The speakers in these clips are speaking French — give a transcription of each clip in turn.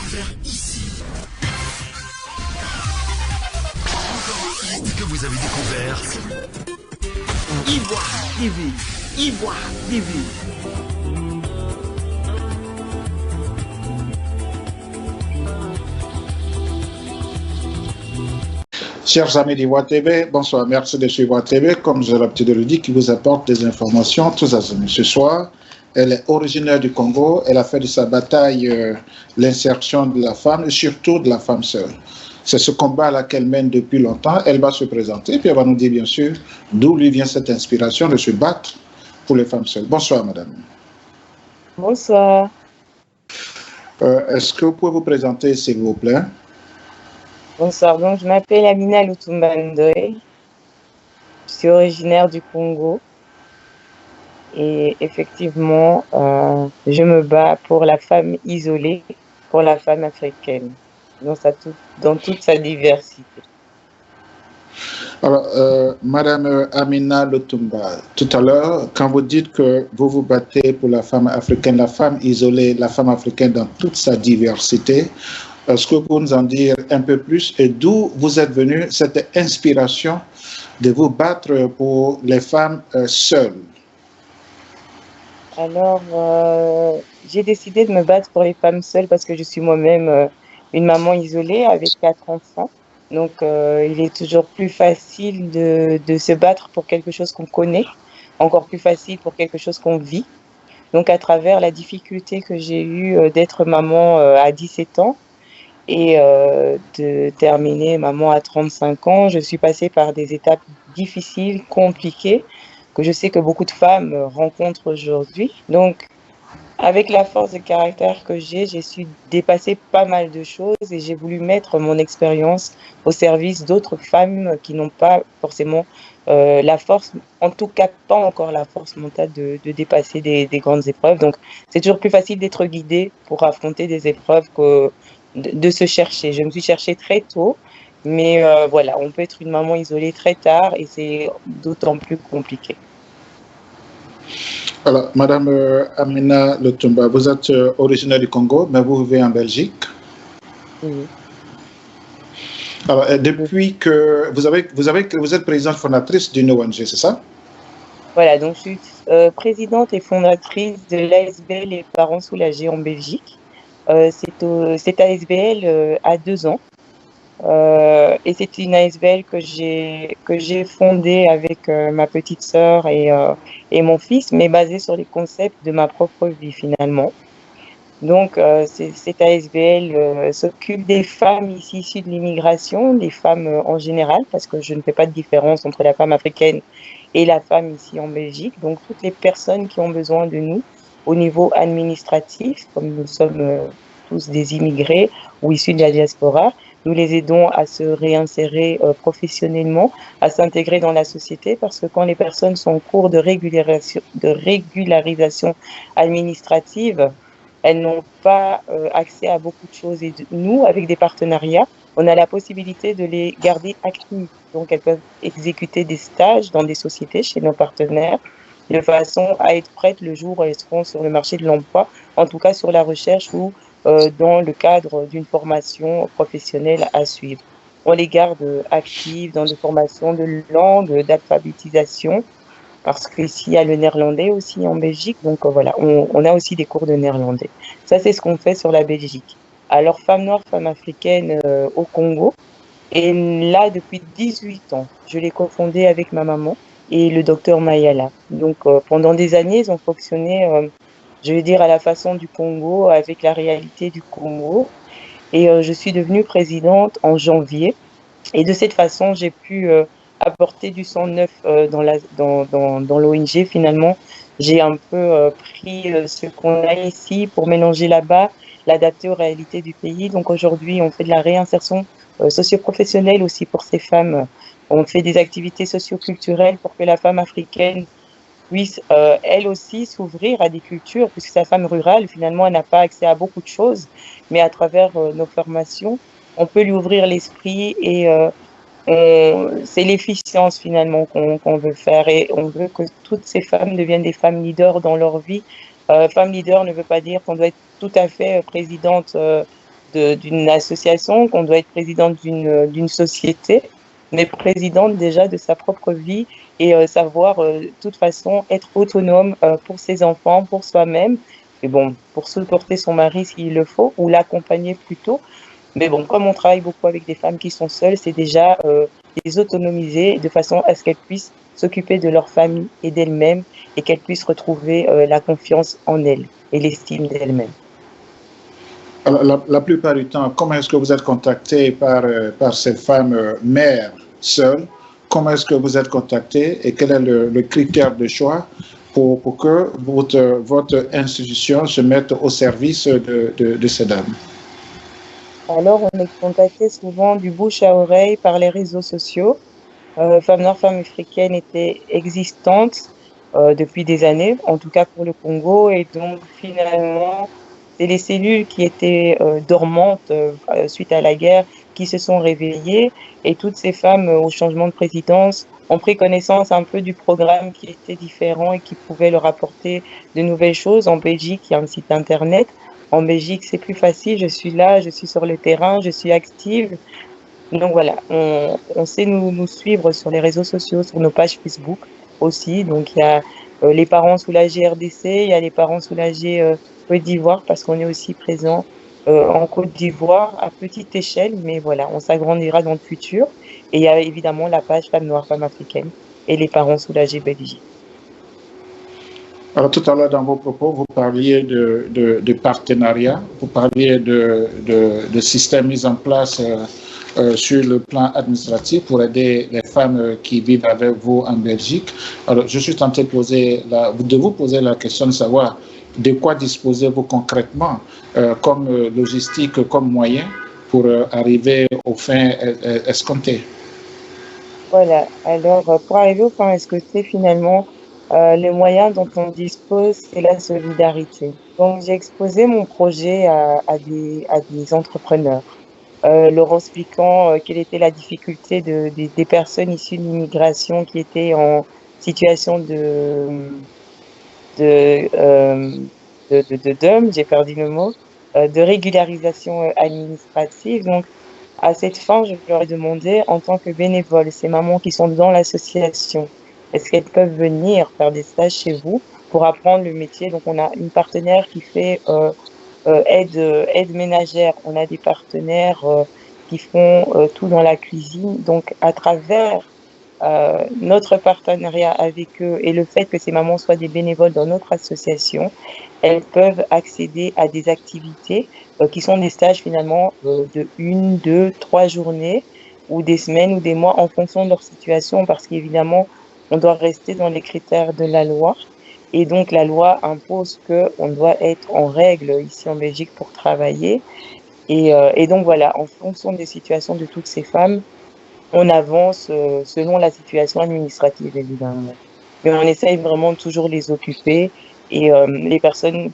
découvert ici. Encore un hit que vous avez découvert. Ivoire TV. Ivoire TV. Chers amis d'Ivoire TV, bonsoir, merci de suivre Ivoire TV, comme j'ai l'habitude de le dire, qui vous apporte des informations tous azimuts. Ce soir, elle est originaire du Congo, elle a fait de sa bataille l'insertion de la femme et surtout de la femme seule. C'est ce combat-là qu'elle mène depuis longtemps, elle va se présenter, puis elle va nous dire bien sûr d'où lui vient cette inspiration de se battre pour les femmes seules. Bonsoir madame. Bonsoir. Est-ce que vous pouvez vous présenter s'il vous plaît? Bonsoir, donc je m'appelle Amina Lutumba Ndoye, je suis originaire du Congo et effectivement je me bats pour la femme isolée, pour la femme africaine, dans toute sa diversité. Alors, Madame Amina Lutumba, tout à l'heure, quand vous dites que vous vous battez pour la femme africaine, la femme isolée, la femme africaine dans toute sa diversité, est-ce que vous pouvez nous en dire un peu plus et d'où vous êtes venue cette inspiration de vous battre pour les femmes seules? Alors, j'ai décidé de me battre pour les femmes seules parce que je suis moi-même une maman isolée avec 4 enfants. Donc, il est toujours plus facile de se battre pour quelque chose qu'on connaît, encore plus facile pour quelque chose qu'on vit. Donc, à travers la difficulté que j'ai eue d'être maman à 17 ans, et de terminer maman à 35 ans, je suis passée par des étapes difficiles, compliquées, que je sais que beaucoup de femmes rencontrent aujourd'hui. Donc, avec la force de caractère que j'ai su dépasser pas mal de choses et j'ai voulu mettre mon expérience au service d'autres femmes qui n'ont pas forcément la force, en tout cas pas encore la force mentale de dépasser des grandes épreuves. Donc, c'est toujours plus facile d'être guidée pour affronter des épreuves que de se chercher. Je me suis cherchée très tôt, mais voilà, on peut être une maman isolée très tard et c'est d'autant plus compliqué. Alors, Madame Amina Lutumba, vous êtes originaire du Congo, mais vous vivez en Belgique. Oui. Alors, depuis que vous êtes présidente fondatrice d'une ONG, c'est ça? Voilà, donc je suis présidente et fondatrice de l'ASBL Les Parents Soulagés en Belgique. Cette ASBL a 2 ans et c'est une ASBL que j'ai fondée avec ma petite sœur et mon fils, mais basée sur les concepts de ma propre vie finalement. Donc cette ASBL s'occupe des femmes ici issues de l'immigration, des femmes en général, parce que je ne fais pas de différence entre la femme africaine et la femme ici en Belgique. Donc toutes les personnes qui ont besoin de nous au niveau administratif, comme nous sommes tous des immigrés ou issus de la diaspora, nous les aidons à se réinsérer professionnellement, à s'intégrer dans la société, parce que quand les personnes sont en cours de régularisation administrative, elles n'ont pas accès à beaucoup de choses. Et nous, avec des partenariats, on a la possibilité de les garder actives. Donc, elles peuvent exécuter des stages dans des sociétés chez nos partenaires, de façon à être prêtes le jour où elles seront sur le marché de l'emploi, en tout cas sur la recherche ou dans le cadre d'une formation professionnelle à suivre. On les garde actives dans des formations de langue, d'alphabétisation, parce qu'ici, il y a le néerlandais aussi en Belgique. Donc voilà, on a aussi des cours de néerlandais. Ça, c'est ce qu'on fait sur la Belgique. Alors, Femmes Noires, Femmes Africaines au Congo. Et là, depuis 18 ans, je l'ai cofondée avec ma maman et le docteur Mayala. Donc, pendant des années, ils ont fonctionné, je vais dire, à la façon du Congo, avec la réalité du Congo. Et je suis devenue présidente en janvier. Et de cette façon, j'ai pu apporter du sang neuf dans l'ONG. Finalement, j'ai un peu pris ce qu'on a ici pour mélanger là-bas, l'adapter aux réalités du pays. Donc aujourd'hui, on fait de la réinsertion socio-professionnelle aussi pour ces femmes. On fait des activités socio-culturelles pour que la femme africaine puisse elle aussi s'ouvrir à des cultures, puisque sa femme rurale, finalement, elle n'a pas accès à beaucoup de choses, mais à travers nos formations, on peut lui ouvrir l'esprit et c'est l'efficience finalement qu'on veut faire et on veut que toutes ces femmes deviennent des femmes leaders dans leur vie. Femme leader ne veut pas dire qu'on doit être tout à fait présidente d'une association, qu'on doit être présidente d'une société, mais présidente déjà de sa propre vie et savoir, de toute façon, être autonome pour ses enfants, pour soi-même, et bon, pour supporter son mari s'il le faut, ou l'accompagner plutôt. Mais bon, comme on travaille beaucoup avec des femmes qui sont seules, c'est déjà les autonomiser de façon à ce qu'elles puissent s'occuper de leur famille et d'elles-mêmes et qu'elles puissent retrouver la confiance en elles et l'estime d'elles-mêmes. La plupart du temps, comment est-ce que vous êtes contacté par ces femmes mères seules? Comment est-ce que vous êtes contacté et quel est le critère de choix pour que votre institution se mette au service de ces dames? Alors, on est contacté souvent du bouche à oreille par les réseaux sociaux. Femmes Noires, Femmes Africaines était existante depuis des années, en tout cas pour le Congo. Et donc, finalement, c'est les cellules qui étaient dormantes suite à la guerre qui se sont réveillées. Et toutes ces femmes, au changement de présidence, ont pris connaissance un peu du programme qui était différent et qui pouvait leur apporter de nouvelles choses. En Belgique, il y a un site internet. En Belgique, c'est plus facile. Je suis là, je suis sur le terrain, je suis active. Donc voilà, on sait nous suivre sur les réseaux sociaux, sur nos pages Facebook aussi. Donc il y a les parents soulagés RDC, il y a les parents soulagés Côte d'Ivoire parce qu'on est aussi présent en Côte d'Ivoire à petite échelle, mais voilà, on s'agrandira dans le futur. Et il y a évidemment la page Femmes Noires, Femmes Africaines et les parents soulagés Belgique. Alors, tout à l'heure, dans vos propos, vous parliez de partenariat, vous parliez de systèmes mis en place sur le plan administratif pour aider les femmes qui vivent avec vous en Belgique. Alors, je suis tenté de vous poser la question de savoir de quoi disposez-vous concrètement comme logistique, comme moyen pour arriver aux fins escomptées. Voilà, alors pour arriver aux fins escomptées, finalement, le moyen dont on dispose, c'est la solidarité. Donc, j'ai exposé mon projet à des entrepreneurs, leur expliquant quelle était la difficulté des personnes issues de l'immigration qui étaient en situation DOM, j'ai perdu le mot, de régularisation administrative. Donc, à cette fin, je leur ai demandé, en tant que bénévole, ces mamans qui sont dans l'association, est-ce qu'elles peuvent venir faire des stages chez vous pour apprendre le métier? Donc, on a une partenaire qui fait aide ménagère. On a des partenaires qui font tout dans la cuisine. Donc, à travers notre partenariat avec eux et le fait que ces mamans soient des bénévoles dans notre association, elles peuvent accéder à des activités qui sont des stages finalement de 1, 2, 3 journées ou des semaines ou des mois en fonction de leur situation parce qu'évidemment, on doit rester dans les critères de la loi. Et donc, la loi impose qu'on doit être en règle ici en Belgique pour travailler. Et donc, voilà, en fonction des situations de toutes ces femmes, on avance selon la situation administrative, évidemment. Mais on essaye vraiment de toujours les occuper. Et les personnes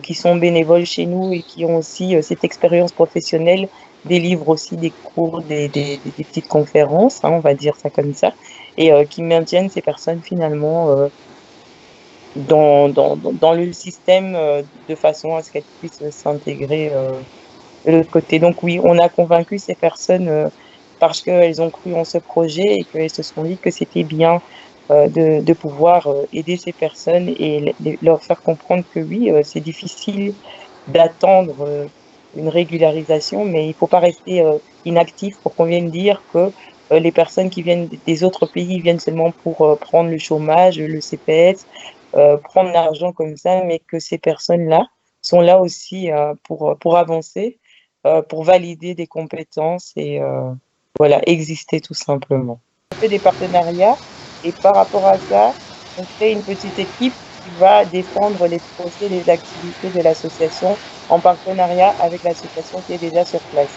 qui sont bénévoles chez nous et qui ont aussi cette expérience professionnelle délivrent aussi des cours, des petites conférences, hein, on va dire ça comme ça, et qui maintiennent ces personnes finalement dans le système de façon à ce qu'elles puissent s'intégrer de l'autre côté. Donc oui, on a convaincu ces personnes parce qu'elles ont cru en ce projet et qu'elles se sont dit que c'était bien de pouvoir aider ces personnes et leur faire comprendre que oui, c'est difficile d'attendre une régularisation, mais il ne faut pas rester inactif pour qu'on vienne dire que les personnes qui viennent des autres pays viennent seulement pour prendre le chômage, le CPS, prendre l'argent comme ça, mais que ces personnes-là sont là aussi pour avancer, pour valider des compétences et voilà, exister tout simplement. On fait des partenariats et par rapport à ça, on crée une petite équipe qui va défendre les projets, les activités de l'association en partenariat avec l'association qui est déjà sur place.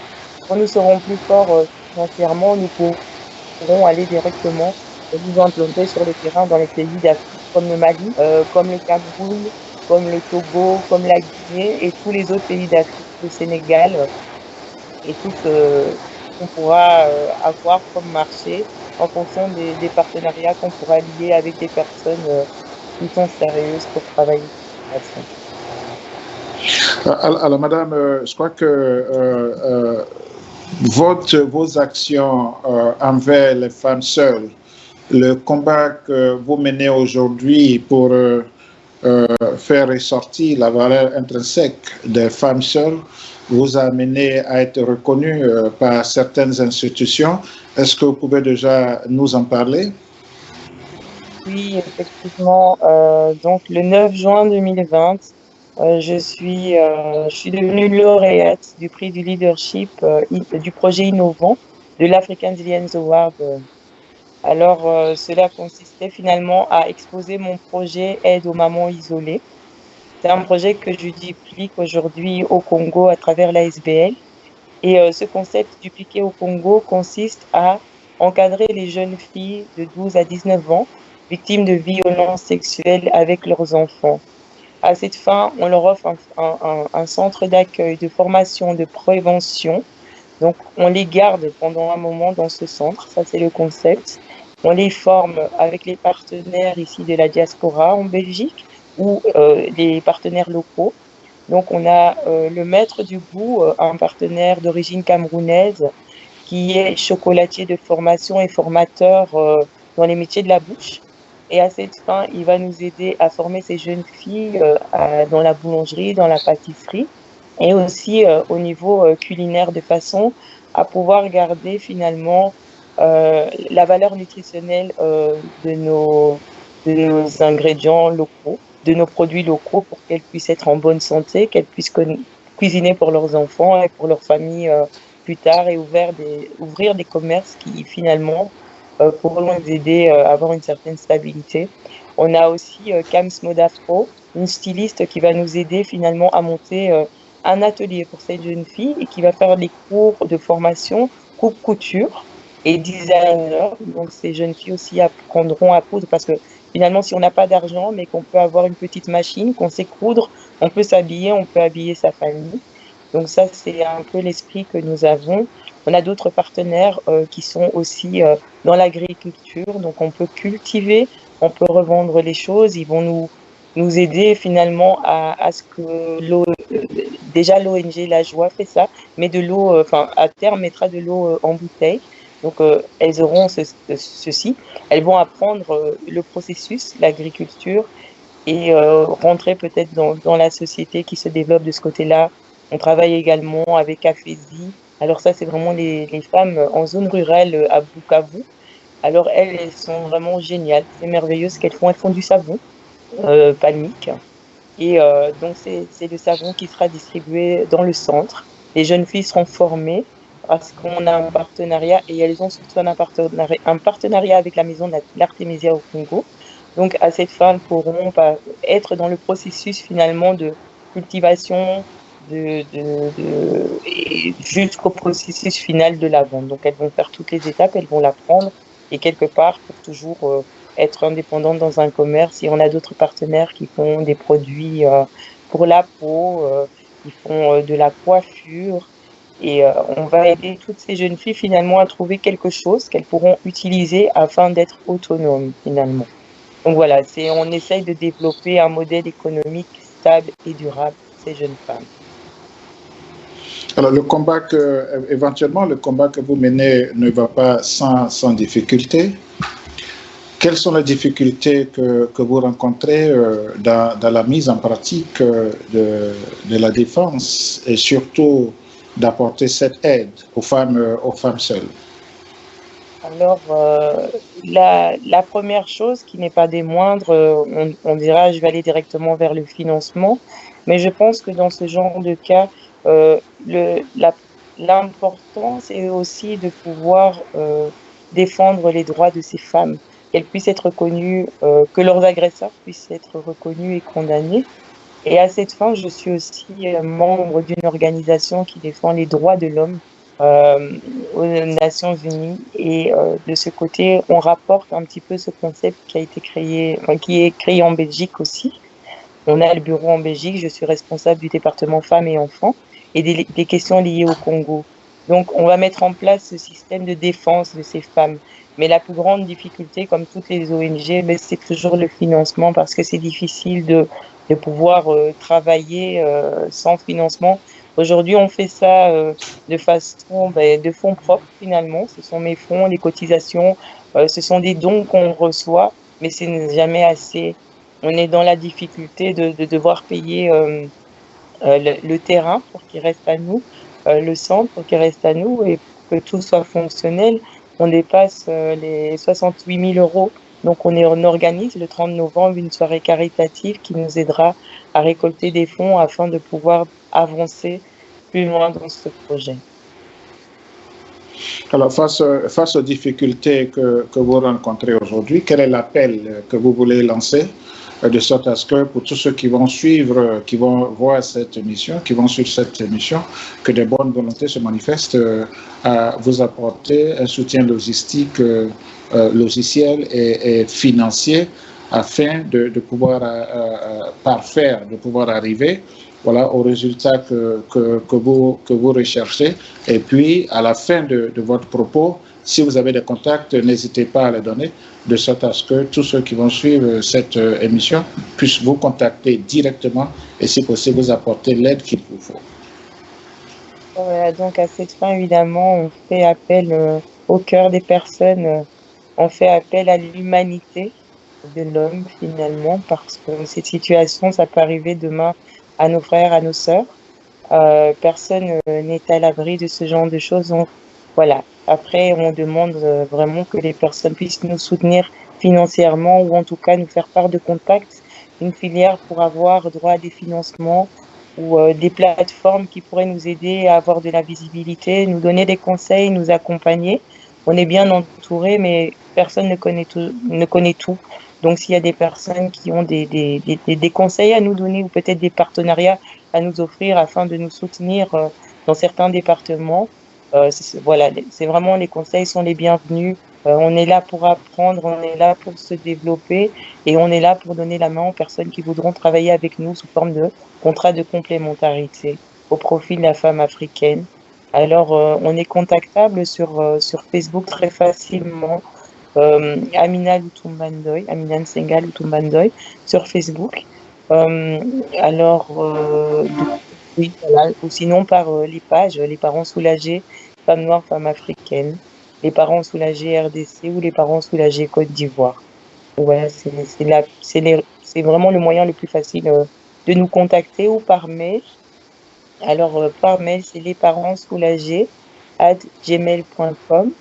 Quand nous serons plus forts financièrement, nous pourrons aller directement nous implanter sur le terrain dans les pays d'Afrique comme le Mali, comme le Cameroun, comme le Togo, comme la Guinée et tous les autres pays d'Afrique, le Sénégal et tout qu'on pourra avoir comme marché en fonction des partenariats qu'on pourra lier avec des personnes qui sont sérieuses pour travailler. Alors, madame, je crois que vos actions envers les femmes seules, le combat que vous menez aujourd'hui pour faire ressortir la valeur intrinsèque des femmes seules, vous a amené à être reconnu par certaines institutions. Est-ce que vous pouvez déjà nous en parler? Oui, effectivement. Donc, le 9 juin 2020, je suis devenue lauréate du prix du leadership du projet innovant de l'African Zillions Award. Alors, cela consistait finalement à exposer mon projet Aide aux mamans isolées. C'est un projet que je duplique aujourd'hui au Congo à travers l'ASBL. Et ce concept dupliqué au Congo consiste à encadrer les jeunes filles de 12 à 19 ans victimes de violences sexuelles avec leurs enfants. À cette fin, on leur offre un centre d'accueil, de formation, de prévention. Donc, on les garde pendant un moment dans ce centre, ça c'est le concept. On les forme avec les partenaires ici de la diaspora en Belgique ou les partenaires locaux. Donc, on a le maître du goût, un partenaire d'origine camerounaise qui est chocolatier de formation et formateur dans les métiers de la bouche. Et à cette fin, il va nous aider à former ces jeunes filles dans la boulangerie, dans la pâtisserie et aussi au niveau culinaire de façon à pouvoir garder finalement la valeur nutritionnelle de nos ingrédients locaux, de nos produits locaux pour qu'elles puissent être en bonne santé, qu'elles puissent cuisiner pour leurs enfants et pour leurs familles plus tard et ouvrir des commerces qui finalement pourront nous aider à avoir une certaine stabilité. On a aussi Kams Modafro, une styliste qui va nous aider finalement à monter un atelier pour cette jeune fille et qui va faire des cours de formation coupe-couture et designer. Donc ces jeunes filles aussi apprendront à coudre parce que finalement si on n'a pas d'argent mais qu'on peut avoir une petite machine, qu'on sait coudre, on peut s'habiller, on peut habiller sa famille. Donc ça c'est un peu l'esprit que nous avons. On a d'autres partenaires qui sont aussi dans l'agriculture, donc on peut cultiver, on peut revendre les choses, ils vont nous aider finalement à ce que l'eau, déjà l'ONG La Joie fait ça, mais de l'eau, enfin à terme mettra de l'eau en bouteille. Donc elles auront ceci, elles vont apprendre le processus, l'agriculture et rentrer peut-être dans la société qui se développe de ce côté-là. On travaille également avec Afesi. Alors ça, c'est vraiment les femmes en zone rurale à Bukavu. Alors elles sont vraiment géniales, c'est merveilleux ce qu'elles font. Elles font du savon palmique. Et donc c'est le savon qui sera distribué dans le centre. Les jeunes filles seront formées parce qu'on a un partenariat et elles ont surtout un partenariat avec la maison de l'Artémisia au Congo. Donc à cette fin, elles pourront être dans le processus finalement de cultivation jusqu'au processus final de la vente. Donc elles vont faire toutes les étapes, elles vont l'apprendre et quelque part pour toujours être indépendantes dans un commerce. Et on a d'autres partenaires qui font des produits pour la peau, qui font de la coiffure. Et on va aider toutes ces jeunes filles finalement à trouver quelque chose qu'elles pourront utiliser afin d'être autonomes finalement. Donc voilà, on essaye de développer un modèle économique stable et durable pour ces jeunes femmes. Alors, éventuellement, le combat que vous menez ne va pas sans difficulté. Quelles sont les difficultés que vous rencontrez dans la mise en pratique de la défense et surtout d'apporter cette aide aux femmes seules? Alors, la première chose qui n'est pas des moindres, on dira je vais aller directement vers le financement, mais je pense que dans ce genre de cas, l'important c'est aussi de pouvoir défendre les droits de ces femmes, qu'elles puissent être reconnues, que leurs agresseurs puissent être reconnus et condamnés. Et à cette fin, je suis aussi membre d'une organisation qui défend les droits de l'homme aux Nations Unies. Et de ce côté, on rapporte un petit peu ce concept qui a été qui est créé en Belgique aussi. On a le bureau en Belgique, je suis responsable du département femmes et enfants et des questions liées au Congo. Donc, on va mettre en place ce système de défense de ces femmes. Mais la plus grande difficulté, comme toutes les ONG, mais c'est toujours le financement parce que c'est difficile de pouvoir travailler sans financement. Aujourd'hui, on fait ça de façon de fonds propres finalement. Ce sont mes fonds, les cotisations, ce sont des dons qu'on reçoit, mais c'est jamais assez. On est dans la difficulté de devoir payer le terrain pour qu'il reste à nous, le centre pour qu'il reste à nous et pour que tout soit fonctionnel. On dépasse les 68 000 euros. Donc, on organise le 30 novembre une soirée caritative qui nous aidera à récolter des fonds afin de pouvoir avancer plus loin dans ce projet. Alors, face aux difficultés que vous rencontrez aujourd'hui, quel est l'appel que vous voulez lancer de sorte à ce que pour tous ceux qui vont suivre, qui vont voir cette émission, qui vont suivre cette émission, que de bonnes volontés se manifestent à vous apporter un soutien logistique, logiciel et financier afin de pouvoir parfaire, de pouvoir arriver au résultat que vous recherchez. Et puis, à la fin de votre propos, si vous avez des contacts, n'hésitez pas à les donner, de sorte à ce que tous ceux qui vont suivre cette émission puissent vous contacter directement et, si possible, vous apporter l'aide qu'il vous faut. Voilà, donc à cette fin, évidemment, on fait appel au cœur des personnes, on fait appel à l'humanité de l'homme, finalement, parce que cette situation, ça peut arriver demain à nos frères, à nos sœurs. Personne n'est à l'abri de ce genre de choses. Donc, voilà. Après, on demande vraiment que les personnes puissent nous soutenir financièrement ou en tout cas nous faire part de contacts, une filière pour avoir droit à des financements ou des plateformes qui pourraient nous aider à avoir de la visibilité, nous donner des conseils, nous accompagner. On est bien entouré, mais personne ne connaît tout. Donc, s'il y a des personnes qui ont des conseils à nous donner ou peut-être des partenariats à nous offrir afin de nous soutenir dans certains départements, voilà, c'est vraiment, les conseils sont les bienvenus. On est là pour apprendre, on est là pour se développer et on est là pour donner la main aux personnes qui voudront travailler avec nous sous forme de contrat de complémentarité au profit de la femme africaine. Alors, on est contactable sur Facebook très facilement. Amina Lutumbandoy, Amina Nsenga Lutumbandoy sur Facebook. Oui, voilà. Ou sinon par les pages, les parents soulagés, femmes noires, femmes africaines, les parents soulagés RDC ou les parents soulagés Côte d'Ivoire. Voilà, c'est vraiment le moyen le plus facile de nous contacter, ou par mail. Alors, par mail, c'est lesparentssoulagés@gmail.com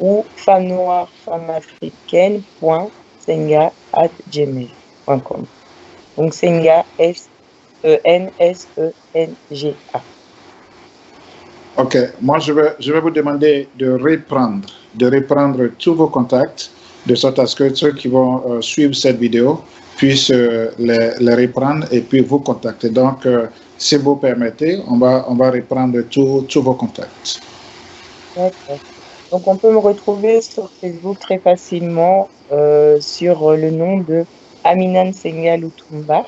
ou femmes-noires-femmes-africaines.senga@gmail.com. Donc, Senga, Sensenga. Ok, moi je vais vous demander de reprendre tous vos contacts, de sorte à ce que ceux qui vont suivre cette vidéo puissent les reprendre et puis vous contacter. Donc, si vous permettez, on va reprendre tous vos contacts. D'accord. Donc, on peut me retrouver sur Facebook très facilement sur le nom de Amina Nsenga Lutumba.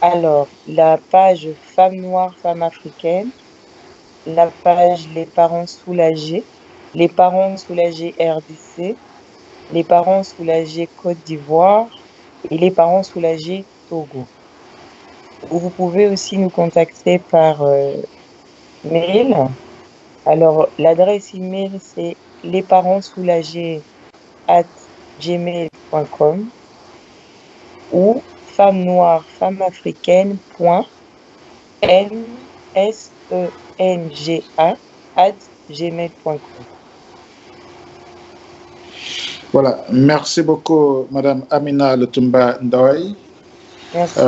Alors, la page Femmes Noires, Femmes Africaines, la page Les Parents Soulagés RDC, les Parents Soulagés Côte d'Ivoire et les Parents Soulagés Togo. Vous pouvez aussi nous contacter par mail. Alors, l'adresse email, c'est lesparentssoulagés@gmail.com ou femmes-noires-femmes-africaines.nsenga@gmail.com. Voilà, merci beaucoup, Madame Amina Lutumba Ndoye. Merci.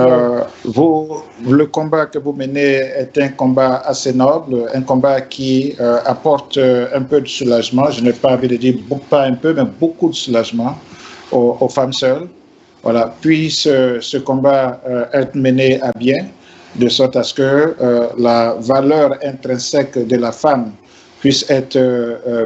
Le combat que vous menez est un combat assez noble, un combat qui apporte un peu de soulagement. Je n'ai pas envie de dire pas un peu, mais beaucoup de soulagement aux femmes seules. Voilà, puisse ce combat être mené à bien, de sorte à ce que la valeur intrinsèque de la femme puisse être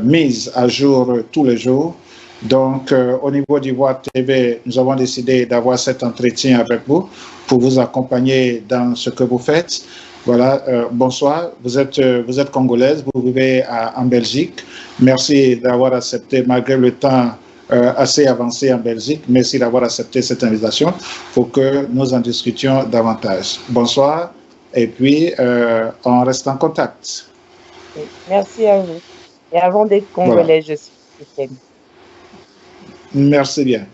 mise à jour tous les jours. Donc, au niveau d'Ivoire TV, nous avons décidé d'avoir cet entretien avec vous pour vous accompagner dans ce que vous faites. Voilà, bonsoir. Vous êtes congolaise, vous vivez en Belgique. Merci d'avoir accepté, malgré le temps assez avancé en Belgique, merci d'avoir accepté cette invitation pour que nous en discutions davantage. Bonsoir, et puis on reste en contact. Merci à vous. Et avant d'être congolaise, je suis chrétienne. Merci bien.